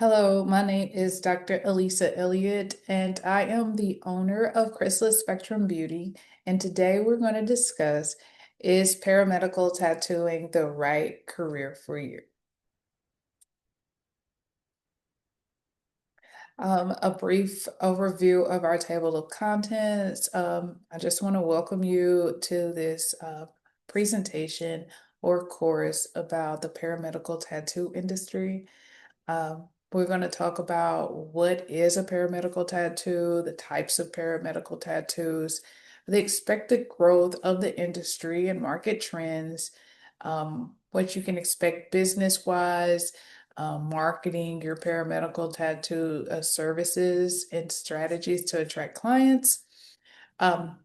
Hello, my name is Dr. Elisa Elliott, and I am the owner of Chrysalis Spectrum Beauty. And today we're going to discuss, is paramedical tattooing the right career for you? A brief overview of our table of contents. I just want to welcome you to this presentation or course about the paramedical tattoo industry. We're going to talk about what is a paramedical tattoo, the types of paramedical tattoos, the expected growth of the industry and market trends, what you can expect business-wise, marketing your paramedical tattoo services and strategies to attract clients, um,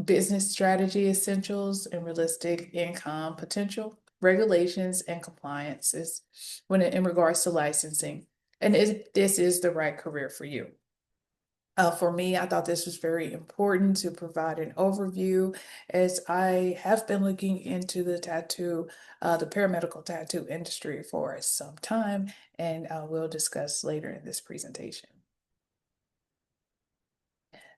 business strategy essentials and realistic income potential, regulations and compliances in regards to licensing, and if this is the right career for you. For me, I thought this was very important to provide an overview as I have been looking into the paramedical tattoo industry for some time, and we'll discuss later in this presentation.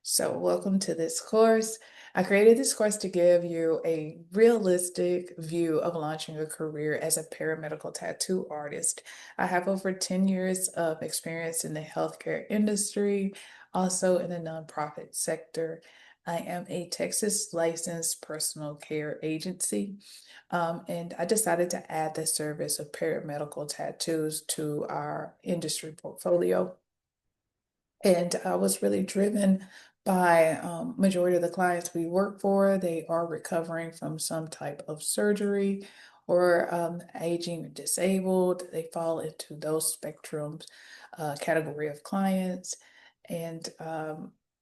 So welcome to this course. I created this course to give you a realistic view of launching a career as a paramedical tattoo artist. I have over 10 years of experience in the healthcare industry, also in the nonprofit sector. I am a Texas licensed personal care agency, and I decided to add the service of paramedical tattoos to our industry portfolio. And I was really driven by majority of the clients we work for. They are recovering from some type of surgery or aging or disabled. They fall into those spectrums category of clients. And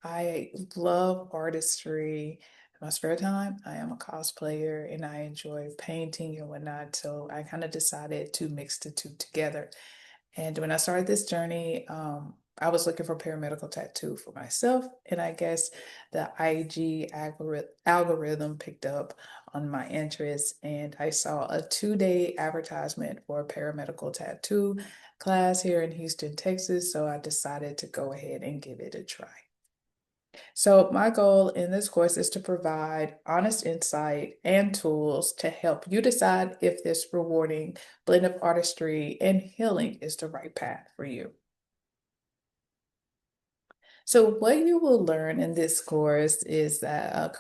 I love artistry. In my spare time, I am a cosplayer and I enjoy painting and whatnot. So I kind of decided to mix the two together. And when I started this journey, I was looking for paramedical tattoo for myself, and I guess the IG algorithm picked up on my interest, and I saw a 2-day advertisement for a paramedical tattoo class here in Houston, Texas. So I decided to go ahead and give it a try. So my goal in this course is to provide honest insight and tools to help you decide if this rewarding blend of artistry and healing is the right path for you. So what you will learn in this course is that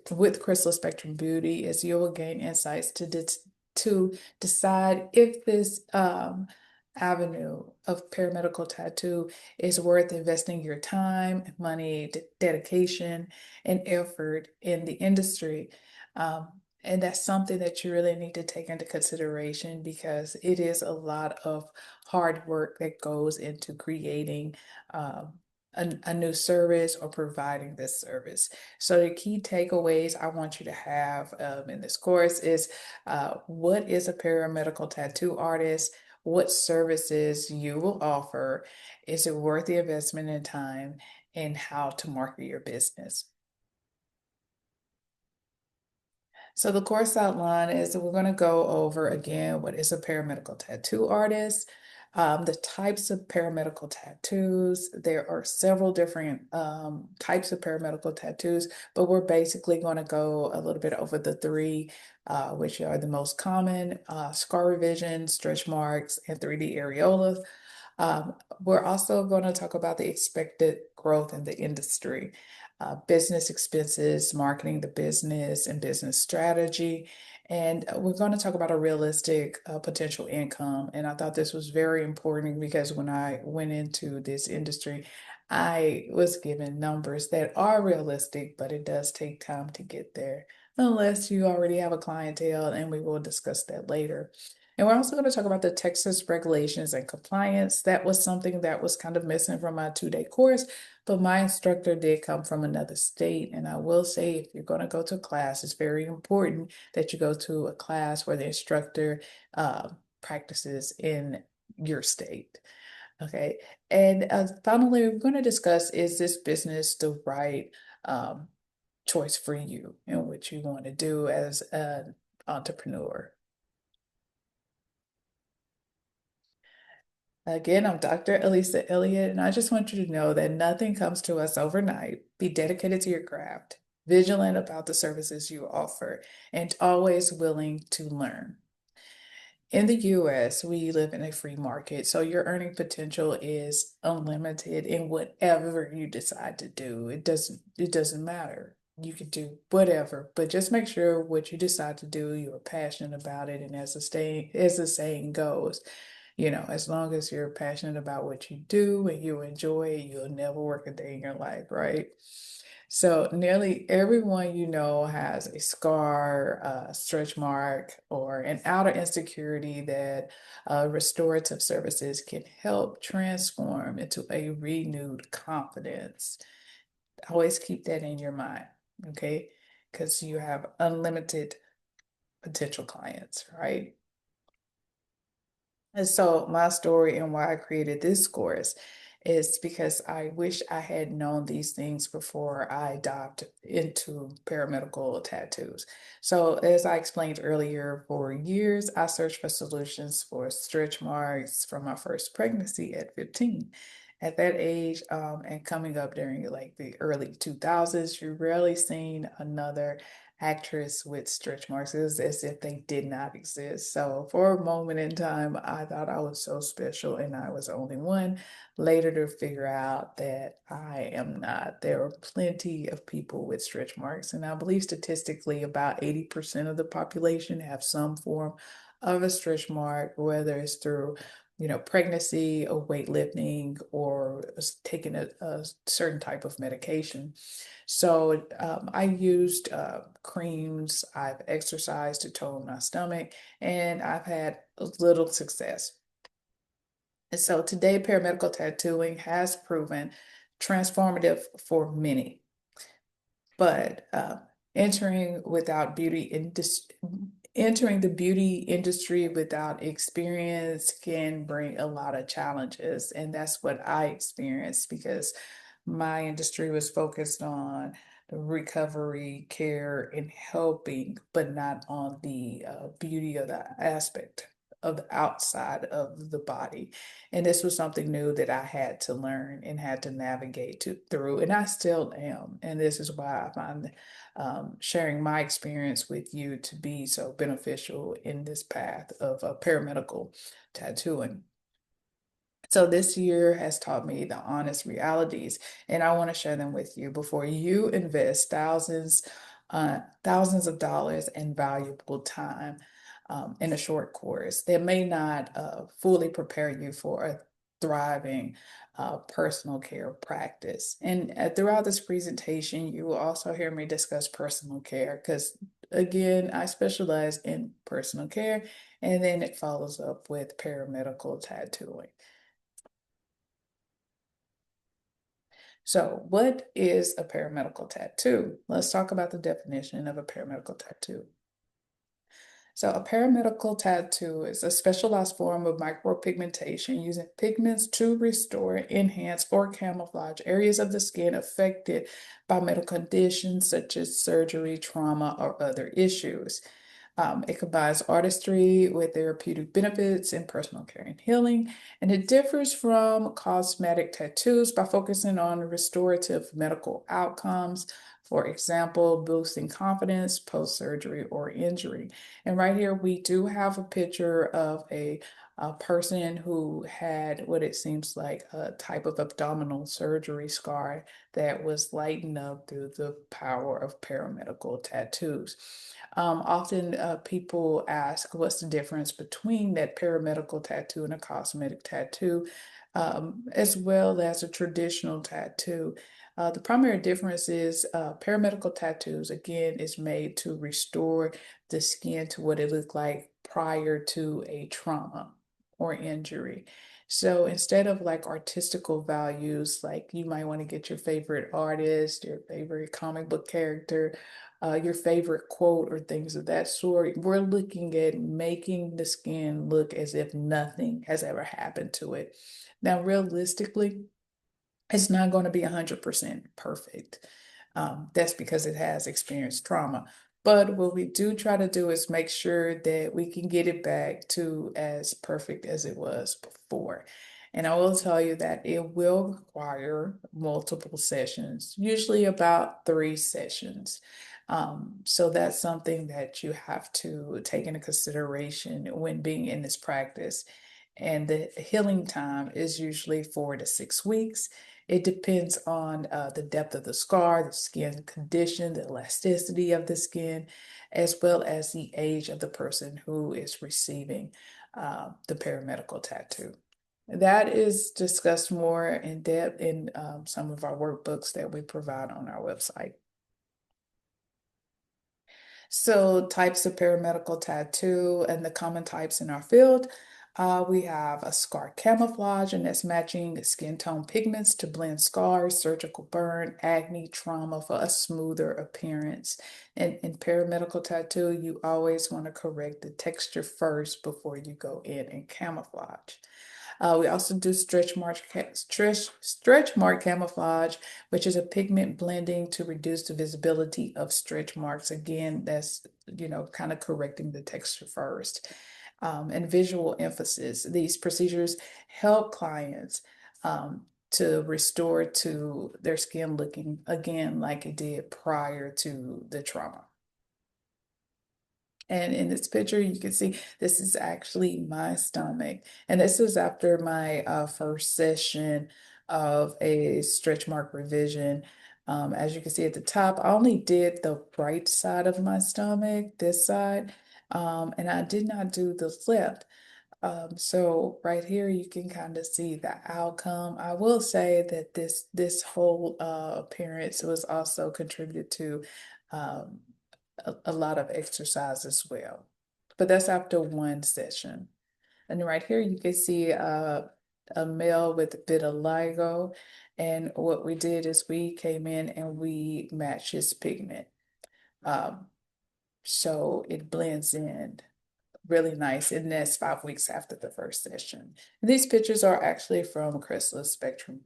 with Crystal Spectrum Beauty is you will gain insights to decide if this avenue of paramedical tattoo is worth investing your time, money, dedication, and effort in the industry. Um, and that's something that you really need to take into consideration because it is a lot of hard work that goes into creating um, a new service or providing this service. So the key takeaways I want you to have in this course is what is a paramedical tattoo artist? What services you will offer? Is it worth the investment in time? And how to market your business. So the course outline is that we're going to go over again what is a paramedical tattoo artist, the types of paramedical tattoos. There are several different types of paramedical tattoos, but we're basically going to go a little bit over the three, which are the most common, scar revision, stretch marks, and 3D areola. We're also going to talk about the expected growth in the industry, business expenses, marketing the business, and business strategy. And we're going to talk about a realistic potential income. And I thought this was very important because when I went into this industry, I was given numbers that are realistic, but it does take time to get there, unless you already have a clientele, and we will discuss that later. And we're also going to talk about the Texas regulations and compliance. That was something that was kind of missing from my 2-day course, but my instructor did come from another state. And I will say, if you're going to go to a class, it's very important that you go to a class where the instructor practices in your state. Okay. And finally, we're going to discuss, is this business the right um, choice for you and what you want to do as an entrepreneur? Again, I'm Dr. Elisa Elliott, and I just want you to know that nothing comes to us overnight. Be dedicated to your craft, vigilant about the services you offer, and always willing to learn. In the US, we live in a free market, so your earning potential is unlimited in whatever you decide to do. It doesn't matter. You can do whatever, but just make sure what you decide to do, you're passionate about it. And as the saying goes, as long as you're passionate about what you do and you enjoy it, you'll never work a day in your life, right? So nearly everyone you know has a scar, a stretch mark, or an outer insecurity that restorative services can help transform into a renewed confidence. Always keep that in your mind, okay? Because you have unlimited potential clients, right? And so my story and why I created this course is because I wish I had known these things before I dived into paramedical tattoos. So as I explained earlier, for years I searched for solutions for stretch marks from my first pregnancy at 15. At that age, and coming up during like the early 2000s, you rarely seen another actress with stretch marks. It was as if they did not exist. So for a moment in time, I thought I was so special and I was the only one. Later to figure out that I am not. There are plenty of people with stretch marks, and I believe statistically about 80% of the population have some form of a stretch mark, whether it's through pregnancy or weightlifting or taking a certain type of medication. So I used creams, I've exercised to tone my stomach, and I've had little success. And so today, paramedical tattooing has proven transformative for many, but entering without beauty industry. Entering the beauty industry without experience can bring a lot of challenges, and that's what I experienced because my industry was focused on the recovery, care, and helping, but not on the beauty of the aspect of the outside of the body. And this was something new that I had to learn and had to navigate through, and I still am. And this is why I find sharing my experience with you to be so beneficial in this path of paramedical tattooing. So this year has taught me the honest realities, and I want to share them with you before you invest thousands of dollars in valuable time in a short course that may not fully prepare you for a thriving personal care practice. And throughout this presentation, you will also hear me discuss personal care because, again, I specialize in personal care, and then it follows up with paramedical tattooing. So, what is a paramedical tattoo? Let's talk about the definition of a paramedical tattoo. So, a paramedical tattoo is a specialized form of micropigmentation using pigments to restore, enhance, or camouflage areas of the skin affected by medical conditions such as surgery, trauma, or other issues. It combines artistry with therapeutic benefits in personal care and healing, and it differs from cosmetic tattoos by focusing on restorative medical outcomes, for example, boosting confidence post-surgery or injury. And right here, we do have a picture of a person who had what it seems like a type of abdominal surgery scar that was lightened up through the power of paramedical tattoos. Often people ask what's the difference between that paramedical tattoo and a cosmetic tattoo, as well as a traditional tattoo. The primary difference is paramedical tattoos, again, is made to restore the skin to what it looked like prior to a trauma or injury. So instead of like artistical values, like you might want to get your favorite artist, your favorite comic book character, your favorite quote, or things of that sort, we're looking at making the skin look as if nothing has ever happened to it. Now, realistically, it's not going to be 100% perfect. That's because it has experienced trauma. But what we do try to do is make sure that we can get it back to as perfect as it was before. And I will tell you that it will require multiple sessions, usually about 3 sessions. So that's something that you have to take into consideration when being in this practice. And the healing time is usually 4 to 6 weeks. It depends on the depth of the scar, the skin condition, the elasticity of the skin, as well as the age of the person who is receiving the paramedical tattoo. That is discussed more in depth in some of our workbooks that we provide on our website. So, types of paramedical tattoo and the common types in our field. We have a scar camouflage, and that's matching skin tone pigments to blend scars, surgical burn, acne, trauma for a smoother appearance. And in paramedical tattoo, you always want to correct the texture first before you go in and camouflage. We also do stretch mark camouflage, which is a pigment blending to reduce the visibility of stretch marks. Again, that's kind of correcting the texture first. And visual emphasis. These procedures help clients to restore to their skin looking again like it did prior to the trauma. And in this picture, you can see this is actually my stomach. And this is after my first session of a stretch mark revision. As you can see at the top, I only did the right side of my stomach, this side, and I did not do the left. So right here, you can kind of see the outcome. I will say that this whole appearance was also contributed to um, a lot of exercise as well. But that's after one session. And right here, you can see a male with vitiligo. And what we did is we came in and we matched his pigment. Um, so it blends in really nice. And that's 5 weeks after the first session. And these pictures are actually from Chrysalis Spectrum.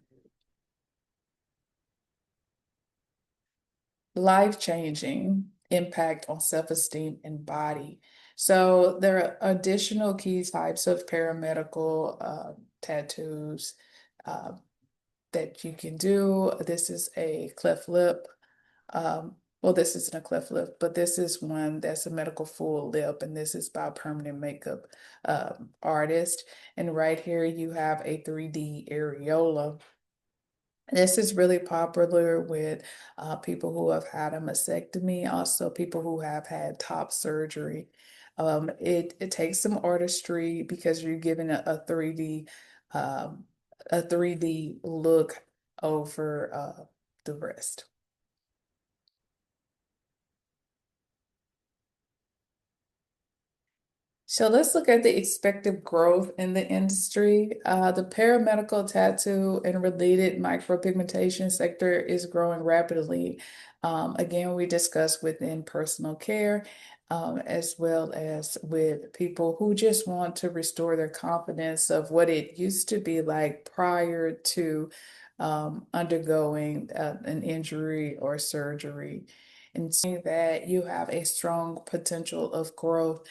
Life-changing impact on self-esteem and body. So there are additional key types of paramedical tattoos uh, that you can do. This is a cleft lip. Well, this isn't a cleft lip, but this is one that's a medical full lip, and this is by a permanent makeup artist. And right here you have a 3D areola. This is really popular with people who have had a mastectomy, also people who have had top surgery. It takes some artistry because you're given um, a 3D look over the rest. So let's look at the expected growth in the industry. The paramedical tattoo and related micropigmentation sector is growing rapidly. Again, we discussed within personal care, as well as with people who just want to restore their confidence of what it used to be like prior to undergoing an injury or surgery. And saying that you have a strong potential of growth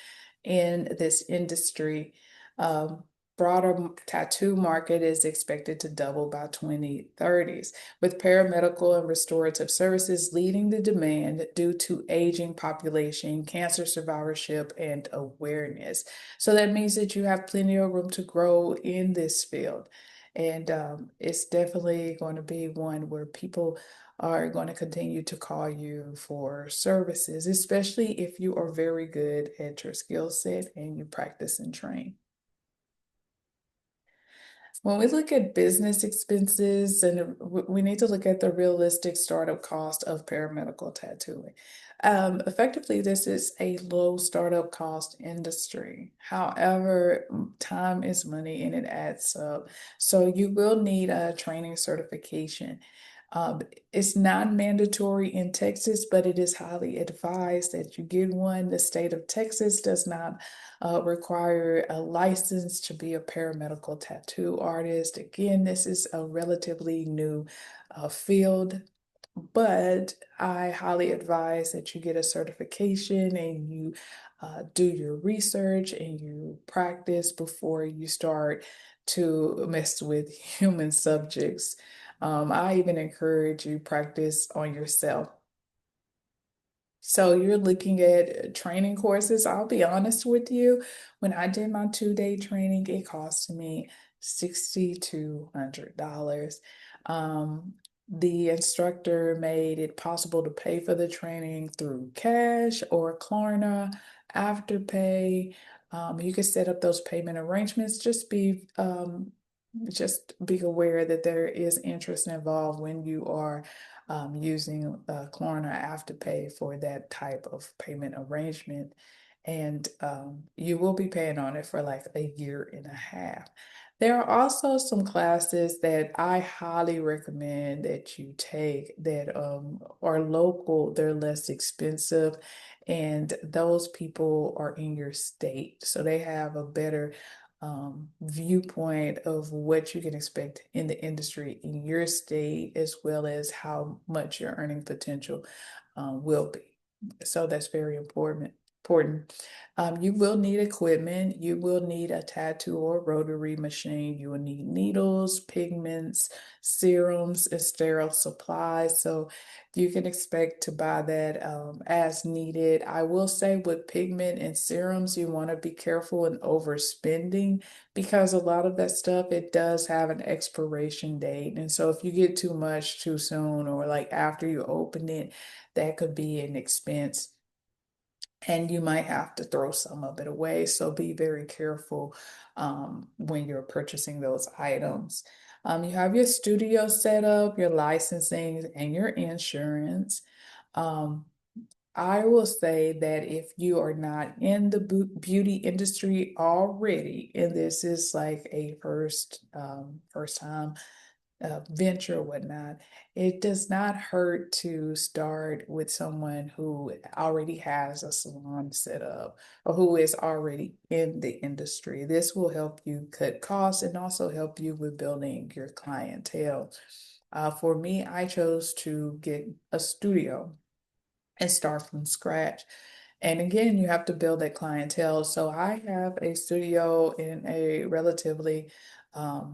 in this industry. Um, Broader tattoo market is expected to double by 2030s, with paramedical and restorative services leading the demand due to aging population, cancer survivorship, and awareness. So that means that you have plenty of room to grow in this field. And it's definitely going to be one where people are going to continue to call you for services, especially if you are very good at your skill set and you practice and train. When we look at business expenses, and we need to look at the realistic startup cost of paramedical tattooing. Effectively, this is a low startup cost industry. However, time is money and it adds up. So you will need a training certification. Um, it's not mandatory in Texas, but it is highly advised that you get one. The state of Texas does not require a license to be a paramedical tattoo artist. Again, this is a relatively new field. But I highly advise that you get a certification and you do your research and you practice before you start to mess with human subjects. I even encourage you practice on yourself. So you're looking at training courses. I'll be honest with you. When I did my 2-day training, it cost me $6,200. Um, the instructor made it possible to pay for the training through cash or Klarna, Afterpay. You can set up those payment arrangements. Just be aware that there is interest involved when you are using Klarna Afterpay for that type of payment arrangement. And you will be paying on it for like a year and a half. There are also some classes that I highly recommend that you take that are local, they're less expensive, and those people are in your state. So they have a better viewpoint of what you can expect in the industry in your state, as well as how much your earning potential will be. So that's very important. Important. You will need equipment. You will need a tattoo or rotary machine. You will need needles, pigments, serums, and sterile supplies. So you can expect to buy that as needed. I will say with pigment and serums, you want to be careful in overspending because a lot of that stuff, it does have an expiration date. And so if you get too much too soon or like after you open it, that could be an expense and you might have to throw some of it away. So be very careful when you're purchasing those items. You have your studio set up, your licensing, and your insurance. Um, I will say that if you are not in the beauty industry already, and this is like a first time venture or whatnot, it does not hurt to start with someone who already has a salon set up or who is already in the industry. This will help you cut costs and also help you with building your clientele. For me, I chose to get a studio and start from scratch. And again, you have to build that clientele. So I have a studio in a relatively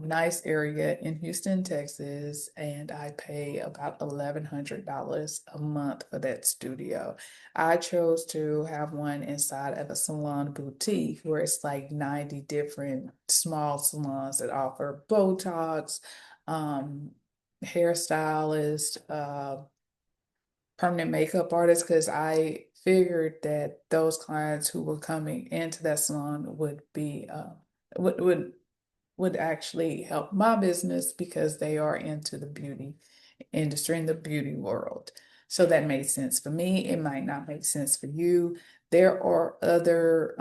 nice area in Houston, Texas, and I pay about $1,100 a month for that studio. I chose to have one inside of a salon boutique where it's like 90 different small salons that offer Botox, um, hairstylist, permanent makeup artist because I figured that those clients who were coming into that salon would be would would would actually help my business because they are into the beauty industry in the beauty world. So that made sense for me. It might not make sense for you. There are other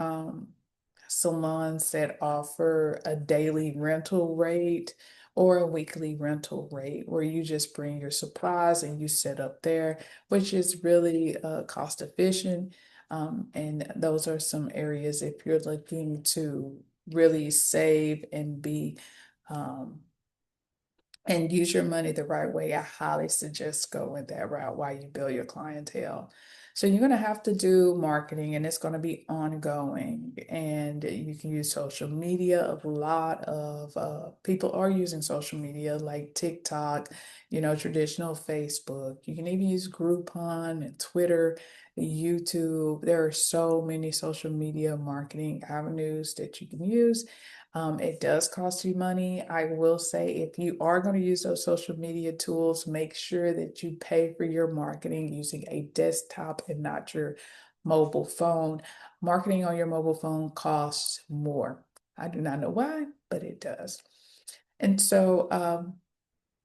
salons that offer a daily rental rate or a weekly rental rate where you just bring your supplies and you set up there, which is really cost efficient. And those are some areas if you're looking to really save and be um, and use your money the right way, I highly suggest going that route while you build your clientele. So you're going to have to do marketing and it's going to be ongoing. And you can use social media. A lot of people are using social media like TikTok, traditional Facebook. You can even use Groupon and Twitter, YouTube. There are so many social media marketing avenues that you can use. It does cost you money. I will say if you are going to use those social media tools, make sure that you pay for your marketing using a desktop and not your mobile phone. Marketing on your mobile phone costs more. I do not know why, but it does. And so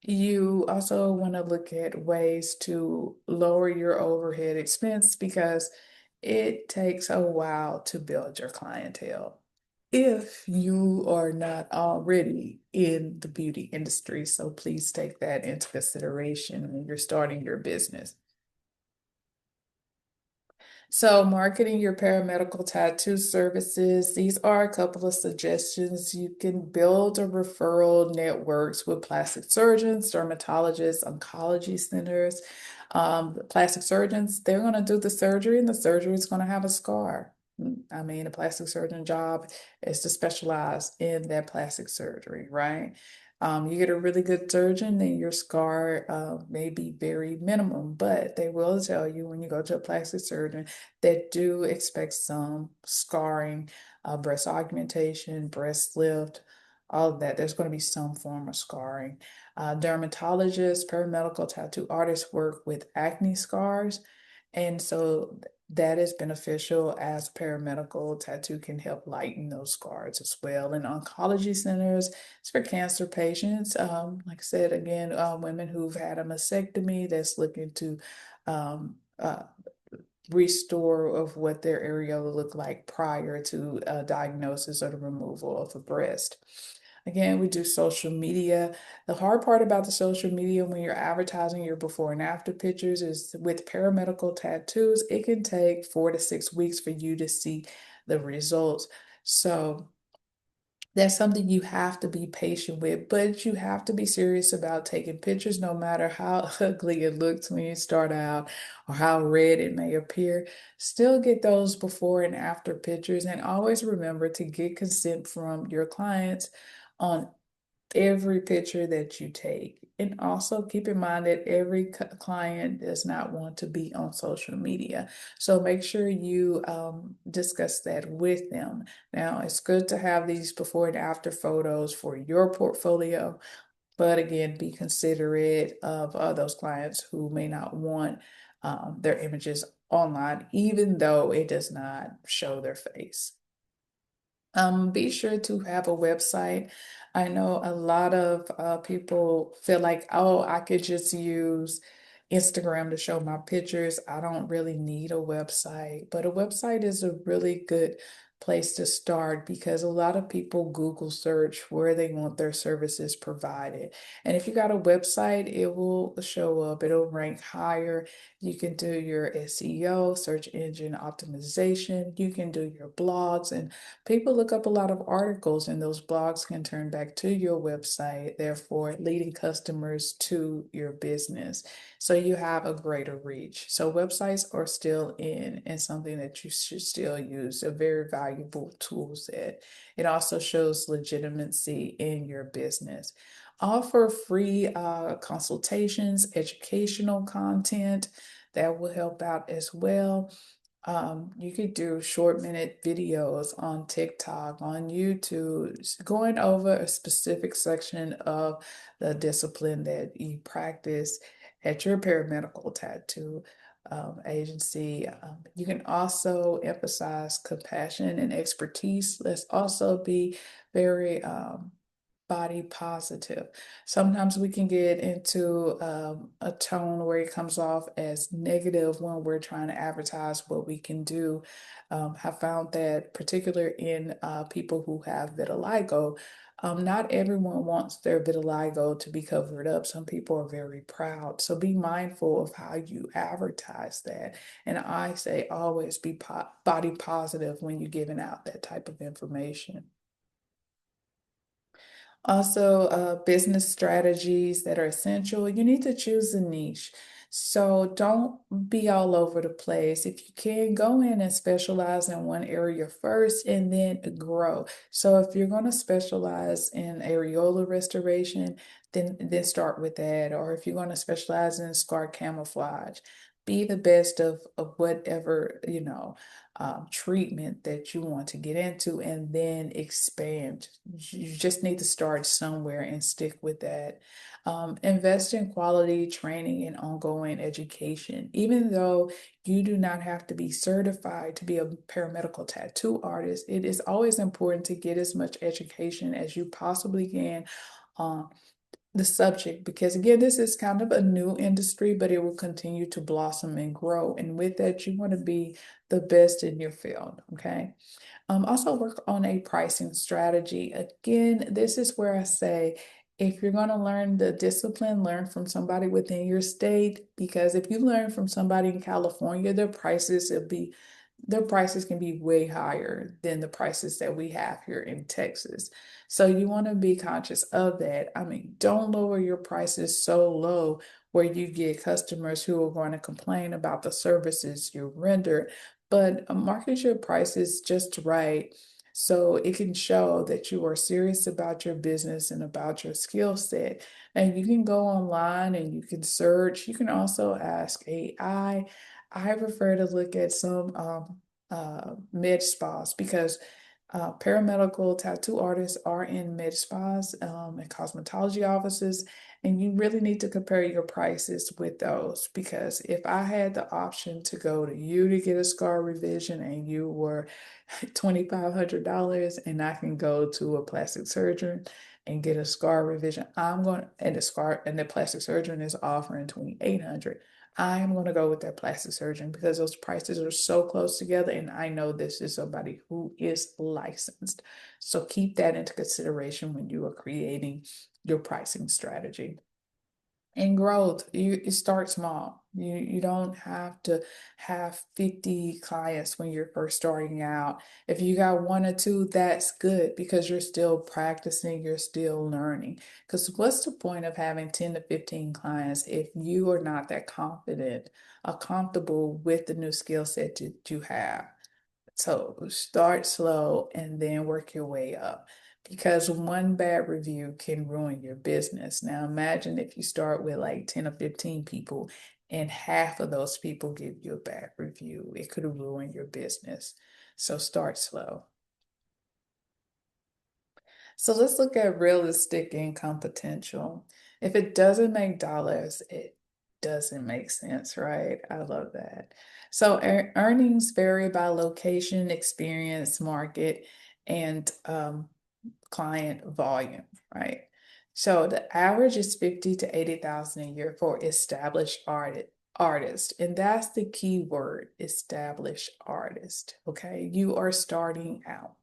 you also want to look at ways to lower your overhead expense because it takes a while to build your clientele if you are not already in the beauty industry. So please take that into consideration when you're starting your business. So, marketing your paramedical tattoo services, these are a couple of suggestions. You can build a referral networks with plastic surgeons, dermatologists, oncology centers. The plastic surgeons, they're going to do the surgery, and the surgery is going to have a scar. I mean, a plastic surgeon job is to specialize in that plastic surgery, right? You get a really good surgeon, then your scar may be very minimum, but they will tell you when you go to a plastic surgeon that do expect some scarring, breast augmentation, breast lift, all of that. There's going to be some form of scarring. Dermatologists, paramedical tattoo artists work with acne scars. And so that is beneficial as paramedical tattoo can help lighten those scars as well. And oncology centers, it's for cancer patients. Like I said, again, women who've had a mastectomy that's looking to um, uh, restore of what their areola looked like prior to diagnosis or the removal of a breast. Again, we do social media. The hard part about the social media when you're advertising your before and after pictures is with paramedical tattoos, it can take 4 to 6 weeks for you to see the results. So that's something you have to be patient with, but you have to be serious about taking pictures no matter how ugly it looks when you start out or how red it may appear. Still get those before and after pictures, and always remember to get consent from your clients on every picture that you take. And also keep in mind that every client does not want to be on social media. So make sure you discuss that with them. Now, it's good to have these before and after photos for your portfolio, but again, be considerate of those clients who may not want their images online, even though it does not show their face. Be sure to have a website. I know a lot of people feel like, oh, I could just use Instagram to show my pictures. I don't really need a website, but a website is a really good place to start because a lot of people Google search where they want their services provided. And if you got a website, it will show up, it'll rank higher. You can do your SEO, search engine optimization. You can do your blogs, and people look up a lot of articles, and those blogs can turn back to your website, therefore leading customers to your business. So you have a greater reach. So websites are still in and something that you should still use, a very valuable tool set. It also shows legitimacy in your business. Offer free consultations, educational content that will help out as well. You could do short-minute videos on TikTok, on YouTube, going over a specific section of the discipline that you practice at your paramedical tattoo agency. You can also emphasize compassion and expertise. Let's also be very body positive. Sometimes we can get into a tone where it comes off as negative when we're trying to advertise what we can do. I found that particular in people who have vitiligo, not everyone wants their vitiligo to be covered up. Some people are very proud. So be mindful of how you advertise that. And I say always be body positive when you're giving out that type of information. Also, business strategies that are essential. You need to choose a niche. So don't be all over the place. If you can, go in and specialize in one area first and then grow. So if you're going to specialize in areola restoration, then start with that. Or if you're going to specialize in scar camouflage, be the best of whatever, treatment that you want to get into and then expand. You just need to start somewhere and stick with that. Invest in quality training and ongoing education. Even though you do not have to be certified to be a paramedical tattoo artist, it is always important to get as much education as you possibly can on the subject, because again, this is kind of a new industry, but it will continue to blossom and grow. And with that, you want to be the best in your field. Okay. Also work on a pricing strategy. Again, this is where I say If you're going to learn the discipline, learn from somebody within your state, because if you learn from somebody in California, their prices can be way higher than the prices that we have here in Texas. So you want to be conscious of that. I mean, don't lower your prices so low where you get customers who are going to complain about the services you render, but market your prices just right so it can show that you are serious about your business and about your skill set. And you can go online and you can search. You can also ask AI. I prefer to look at some med spas because paramedical tattoo artists are in med spas and cosmetology offices, and you really need to compare your prices with those because if I had the option to go to you to get a scar revision and you were $2,500 and I can go to a plastic surgeon and get a scar revision, and the plastic surgeon is offering 2,800. I am going to go with that plastic surgeon because those prices are so close together. And I know this is somebody who is licensed. So keep that into consideration when you are creating your pricing strategy. And growth, you start small. You don't have to have 50 clients when you're first starting out. If you got one or two, that's good because you're still practicing, you're still learning. Because what's the point of having 10 to 15 clients if you are not that confident or comfortable with the new skill set that you have? So start slow and then work your way up because one bad review can ruin your business. Now imagine if you start with like 10 or 15 people and half of those people give you a bad review. It could ruin your business. So start slow. So let's look at realistic income potential. If it doesn't make dollars, it doesn't make sense, right? I love that. So earnings vary by location, experience, market, and client volume, right? So the average is 50 to 80,000 a year for established artist. And that's the key word, established artist. Okay. You are starting out.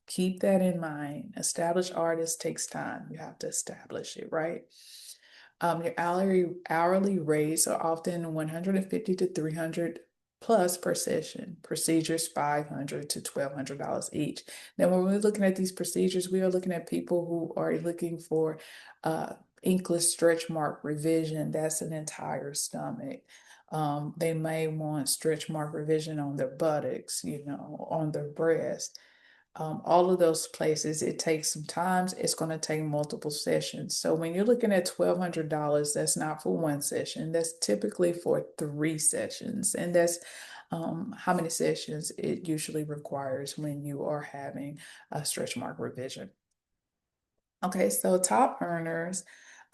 Keep that in mind. Established artist takes time. You have to establish it, right? Your hourly rates are often 150 to 300 plus per session. Procedures $500 to $1,200 each. Now, when we're looking at these procedures, we are looking at people who are looking for inkless stretch mark revision. That's an entire stomach. They may want stretch mark revision on their buttocks, on their breast. All of those places, it takes some time. It's going to take multiple sessions. So when you're looking at $1,200, that's not for one session. That's typically for 3 sessions. And that's how many sessions it usually requires when you are having a stretch mark revision. Okay, so top earners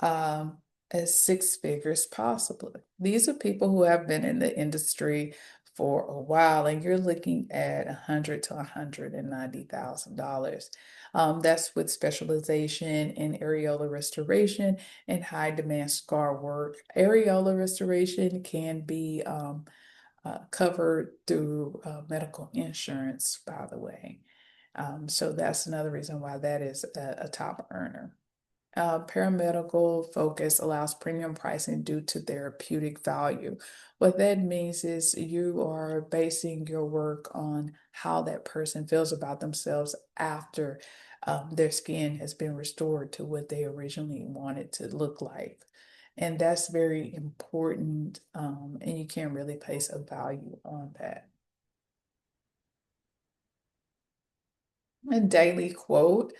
as 6 figures possibly. These are people who have been in the industry for a while, and you're looking at 100 to $190,000. That's with specialization in areola restoration and high demand scar work. Areola restoration can be covered through medical insurance, by the way. So that's another reason why that is a top earner. Paramedical focus allows premium pricing due to therapeutic value. What that means is you are basing your work on how that person feels about themselves after their skin has been restored to what they originally wanted to look like. And that's very important, and you can't really place a value on that. A daily quote.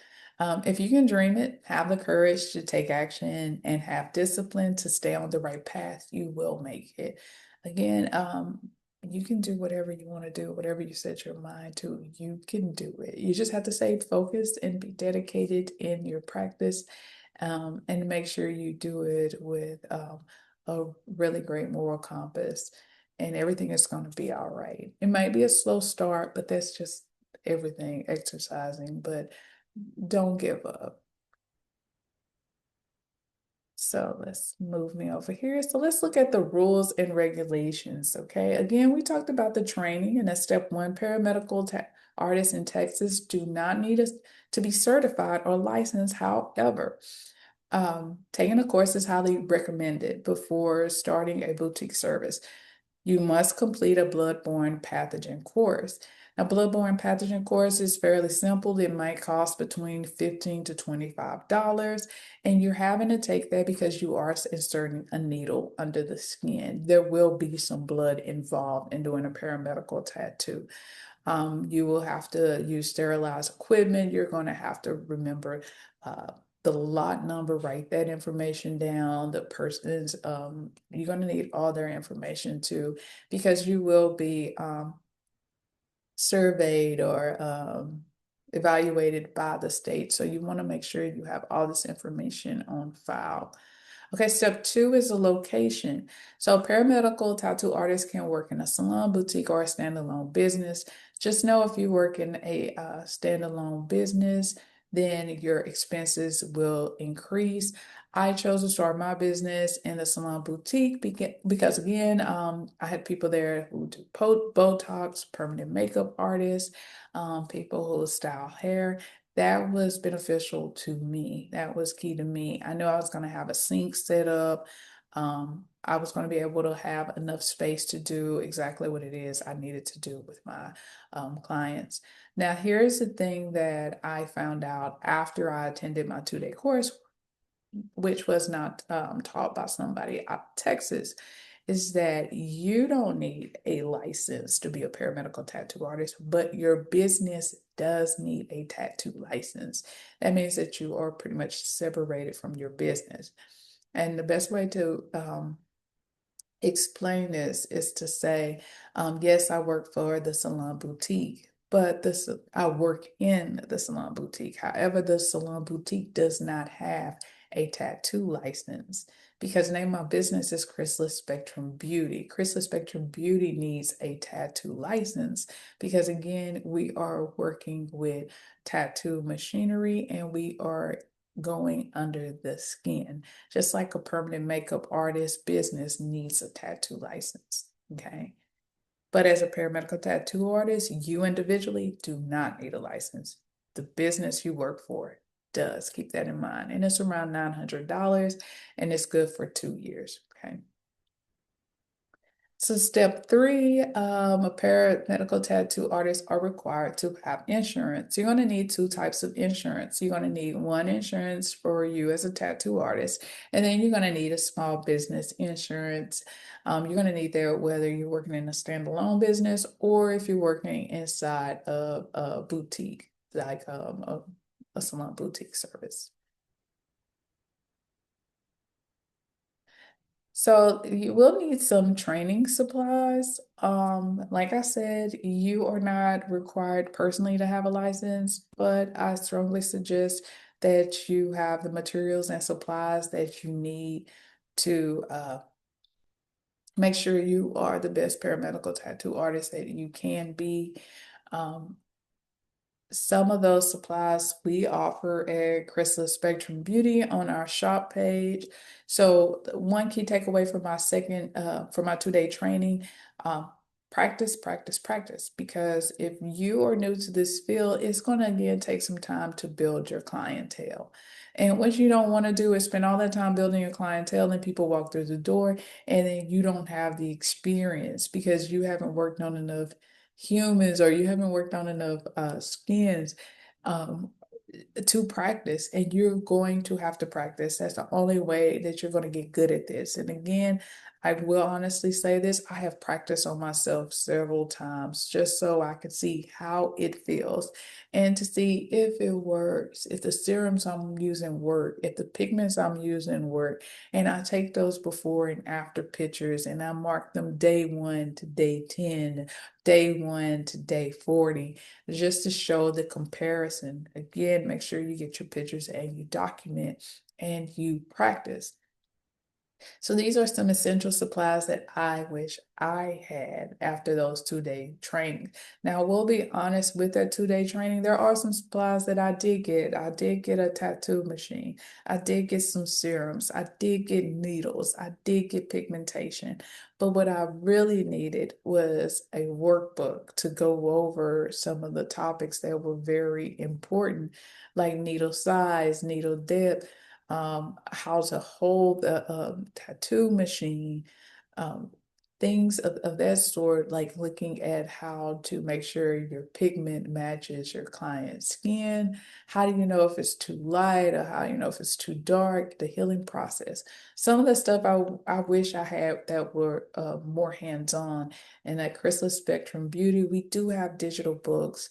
If you can dream it, have the courage to take action and have discipline to stay on the right path, you will make it. Again, you can do whatever you want to do, whatever you set your mind to, you can do it. You just have to stay focused and be dedicated in your practice, and make sure you do it with a really great moral compass, and everything is going to be all right. It might be a slow start, but that's just everything exercising, but don't give up. So let's move me over here. So let's look at the rules and regulations. Okay. Again, we talked about the training, and that's step one. Paramedical artists in Texas do not need us to be certified or licensed. However, Taking a course is highly recommended before starting a boutique service. You must complete a bloodborne pathogen course. Now, bloodborne pathogen course is fairly simple. It might cost between $15 to $25, and you're having to take that because you are inserting a needle under the skin. There will be some blood involved in doing a paramedical tattoo. You will have to use sterilized equipment. You're going to have to remember uh, the lot number, write that information down, the person's, you're going to need all their information too, because you will be surveyed or evaluated by the state. So you want to make sure you have all this information on file. Okay, step two is a location. So paramedical tattoo artists can work in a salon, boutique, or a standalone business. Just know if you work in a standalone business, then your expenses will increase. I chose to start my business in the salon boutique because again, I had people there who do Botox, permanent makeup artists, people who style hair. That was beneficial to me. That was key to me. I knew I was going to have a sink set up. I was going to be able to have enough space to do exactly what it is I needed to do with my clients. Now, here's the thing that I found out after I attended my 2-day course, which was not taught by somebody out of Texas, is that you don't need a license to be a paramedical tattoo artist, but your business does need a tattoo license. That means that you are pretty much separated from your business. And the best way to explain this is to say, yes, I work for the salon boutique, but I work in the salon boutique. However, the salon boutique does not have a tattoo license because the name of my business is Chrysalis Spectrum Beauty. Chrysalis Spectrum Beauty needs a tattoo license because again, we are working with tattoo machinery and we are going under the skin. Just like a permanent makeup artist business needs a tattoo license, okay? But as a paramedical tattoo artist, you individually do not need a license. The business you work for does. Keep that in mind. And it's around $900 and it's good for 2 years, okay? So step three, a paramedical tattoo artists are required to have insurance. You're going to need two types of insurance. You're going to need one insurance for you as a tattoo artist, and then you're going to need a small business insurance. You're going to need that whether you're working in a standalone business or if you're working inside of a boutique, like a salon boutique service. So you will need some training supplies. Like I said, you are not required personally to have a license, but I strongly suggest that you have the materials and supplies that you need to make sure you are the best paramedical tattoo artist that you can be. Um, some of those supplies we offer at Chrysalis Spectrum Beauty on our shop page. So one key takeaway for my 2-day training, practice, practice, practice. Because if you are new to this field, it's going to again take some time to build your clientele. And what you don't want to do is spend all that time building your clientele and people walk through the door and then you don't have the experience because you haven't worked on enough humans or you haven't worked on enough skins um, to practice, and you're going to have to practice. That's the only way that you're going to get good at this. And again, I will honestly say this, I have practiced on myself several times just so I could see how it feels and to see if it works, if the serums I'm using work, if the pigments I'm using work. And I take those before and after pictures and I mark them day 1 to day 10, day 1 to day 40, just to show the comparison. Again, make sure you get your pictures and you document and you practice. So these are some essential supplies that I wish I had after those 2-day trainings. Now, we'll be honest with that 2-day training, there are some supplies that I did get. I did get a tattoo machine. I did get some serums. I did get needles. I did get pigmentation. But what I really needed was a workbook to go over some of the topics that were very important, like needle size, needle depth, how to hold the tattoo machine, um, things of that sort, like looking at how to make sure your pigment matches your client's skin. How do you know if it's too light, or how do you know if it's too dark? The healing process. Some of the stuff I wish I had that were more hands-on. And at Chrysalis Spectrum Beauty, we do have digital books.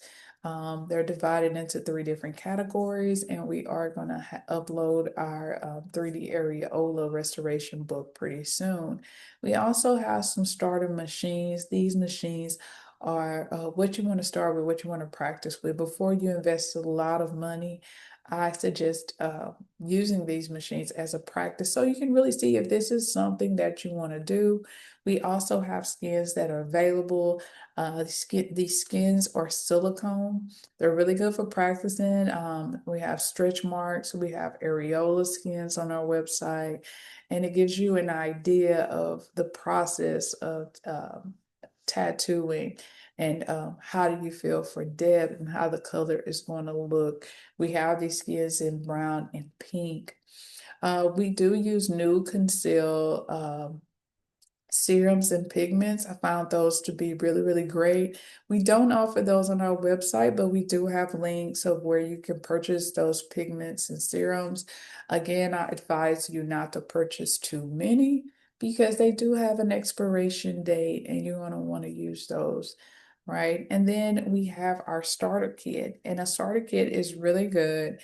They're divided into three different categories, and we are going to upload our 3D areola restoration book pretty soon. We also have some starter machines. These machines are what you want to start with, what you want to practice with. Before you invest a lot of money, I suggest using these machines as a practice so you can really see if this is something that you want to do. We also have skins that are available. These skins are silicone. They're really good for practicing. We have stretch marks. We have areola skins on our website, and it gives you an idea of the process of tattooing, and how do you feel for depth and how the color is going to look. We have these skins in brown and pink. We do use new conceal serums and pigments. I found those to be really, really great. We don't offer those on our website, but we do have links of where you can purchase those pigments and serums. Again, I advise you not to purchase too many because they do have an expiration date and you're going to want to use those, right? And then we have our starter kit, and a starter kit is really good.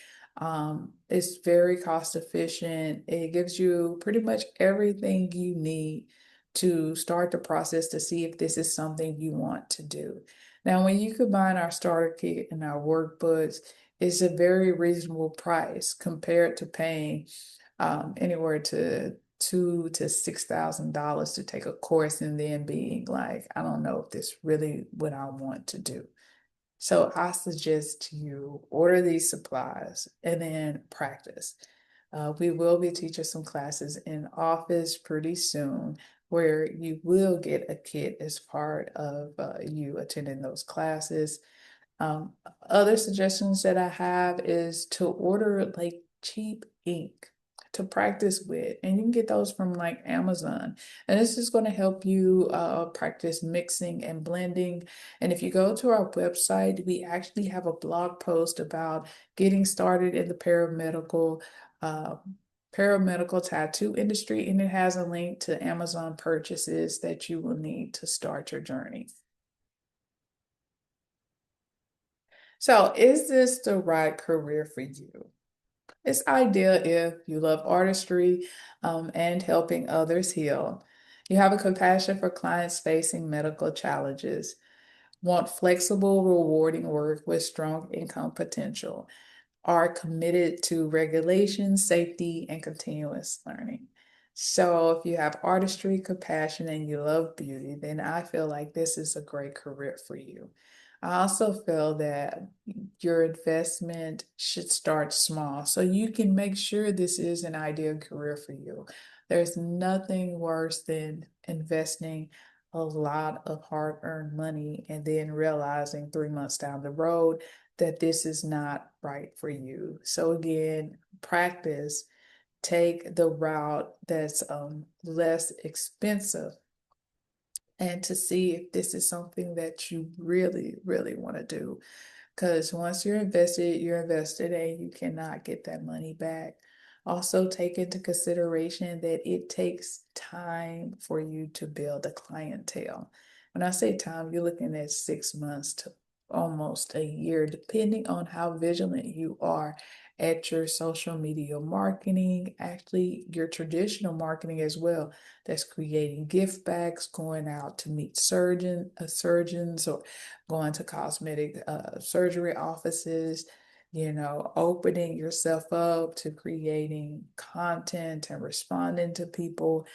It's very cost efficient. It gives you pretty much everything you need to start the process to see if this is something you want to do. Now, when you combine our starter kit and our workbooks, it's a very reasonable price compared to paying anywhere to $2,000 to $6,000 to take a course and then being like, I don't know if this really what I want to do. So I suggest you order these supplies and then practice. We will be teaching some classes in office pretty soon where you will get a kit as part of you attending those classes. Um, Other suggestions that I have is to order like cheap ink to practice with, and you can get those from like Amazon. And this is going to help you practice mixing and blending. And if you go to our website, we actually have a blog post about getting started in the uh, paramedical tattoo industry, and it has a link to Amazon purchases that you will need to start your journey. So, is this the right career for you? It's ideal if you love artistry and helping others heal. You have a compassion for clients facing medical challenges, want flexible, rewarding work with strong income potential, are committed to regulation, safety, and continuous learning. So, if you have artistry, compassion, and you love beauty, then I feel like this is a great career for you. I also feel that your investment should start small so you can make sure this is an ideal career for you. There's nothing worse than investing a lot of hard-earned money and then realizing 3 months down the road that this is not right for you. So again, practice, take the route that's less expensive, and to see if this is something that you really, really want to do. Because once you're invested and you cannot get that money back. Also, take into consideration that it takes time for you to build a clientele. When I say time, you're looking at 6 months to almost a year, depending on how vigilant you are at your social media marketing, actually, your traditional marketing as well. That's creating gift bags, going out to meet surgeons, or going to cosmetic surgery offices, opening yourself up to creating content and responding to people.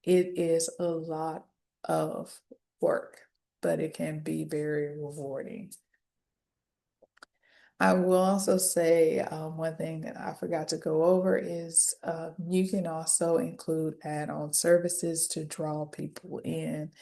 It is a lot of work, but it can be very rewarding. I will also say one thing that I forgot to go over is you can also include add-on services to draw people in.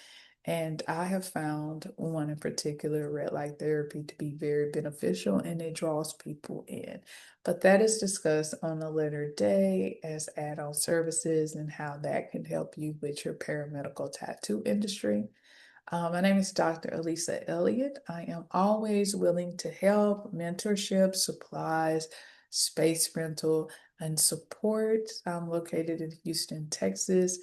And I have found one in particular, red light therapy, to be very beneficial and it draws people in. But that is discussed on a later day as add-on services and how that can help you with your paramedical tattoo industry. My name is Dr. Elisa Elliott. I am always willing to help, mentorship, supplies, space rental, and support. I'm located in Houston, Texas.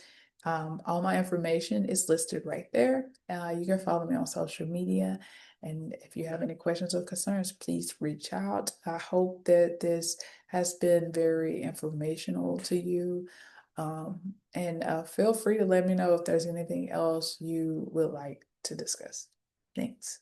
All my information is listed right there. You can follow me on social media. And if you have any questions or concerns, please reach out. I hope that this has been very informational to you. And feel free to let me know if there's anything else you would like to discuss. Thanks.